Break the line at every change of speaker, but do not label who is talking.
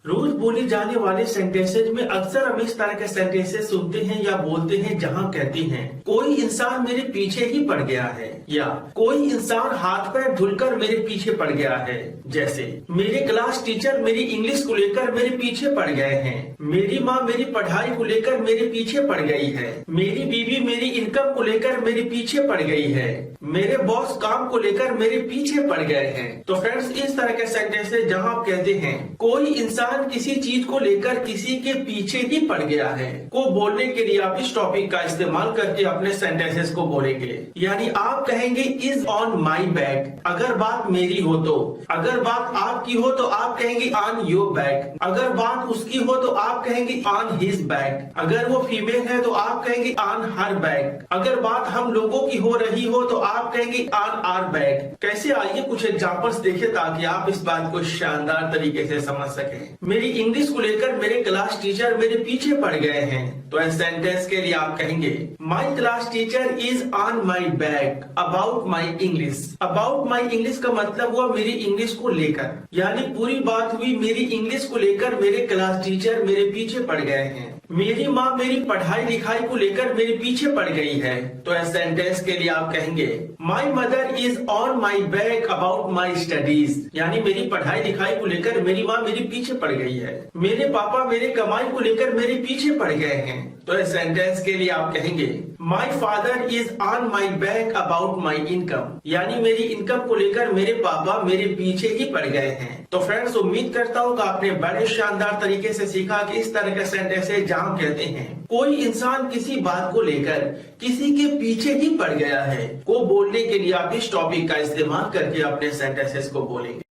रोज बोले जाने वाले सेंटेंसेज में अक्सर हम इस तरह के सेंटेंसेस सुनते हैं या बोलते हैं जहां कहते हैं कोई इंसान मेरे पीछे ही पड़ गया है या कोई इंसान हाथ पैर धुलकर मेरे पीछे पड़ गया है। जैसे मेरे क्लास टीचर मेरी इंग्लिश को लेकर मेरे पीछे पड़ गए हैं, मेरी माँ मेरी पढ़ाई को लेकर मेरे पीछे पड़ गई है, मेरी बीवी मेरी इनकम को लेकर मेरे पीछे पड़ गई है, मेरे बॉस काम को लेकर मेरे पीछे पड़ गए हैं। तो फ्रेंड्स, इस तरह के सेंटेंसेस जहां आप कहते हैं कोई इंसान किसी चीज को लेकर किसी के पीछे ही पड़ गया है को बोलने के लिए आप इस टॉपिक का इस्तेमाल करके अपने सेंटेंसेस को बोलेंगे। यानी आप कहेंगे इज ऑन माई बैक अगर बात मेरी हो तो, अगर बात आपकी हो तो आप कहेंगे ऑन योर बैक, अगर बात उसकी हो तो आप कहेंगे ऑन हिज बैक, अगर वो फीमेल है तो आप कहेंगे ऑन हर बैक, अगर बात हम लोगों की हो रही हो तो आप कहेंगे ऑन आवर बैक। कैसे, आइए कुछ एग्जांपल्स देखें ताकि आप इस बात को शानदार तरीके से समझ सकें। मेरी इंग्लिश को लेकर मेरे क्लास टीचर मेरे पीछे पड़ गए हैं, तो इस सेंटेंस के लिए आप कहेंगे my class teacher is on my back about my English. About my English का मतलब हुआ मेरी इंग्लिश को लेकर, यानी पूरी बात हुई मेरी इंग्लिश को लेकर मेरे क्लास टीचर मेरे पीछे पड़ गए हैं। मेरी माँ मेरी पढ़ाई लिखाई को लेकर मेरे पीछे पड़ गई है, तो इस सेंटेंस के लिए आप कहेंगे my mother is on my back about my studies, यानी मेरी पढ़ाई लिखाई को लेकर मेरी माँ मेरे पीछे पड़ गई है। मेरे पापा मेरे कमाई को लेकर मेरे पीछे पड़ गए हैं, तो इस सेंटेंस के लिए आप कहेंगे my father is on my back about my income, यानी मेरी इनकम को लेकर मेरे पापा मेरे पीछे ही पड़ गए हैं। तो फ्रेंड्स, उम्मीद करता हूँ कि आपने बड़े शानदार तरीके से सीखा कि इस तरह के सेंटेंसेस जहाँ कहते हैं कोई इंसान किसी बात को लेकर किसी के पीछे ही पड़ गया है को बोलने के लिए आप इस टॉपिक का इस्तेमाल करके अपने सेंटेंसेस को बोलेंगे।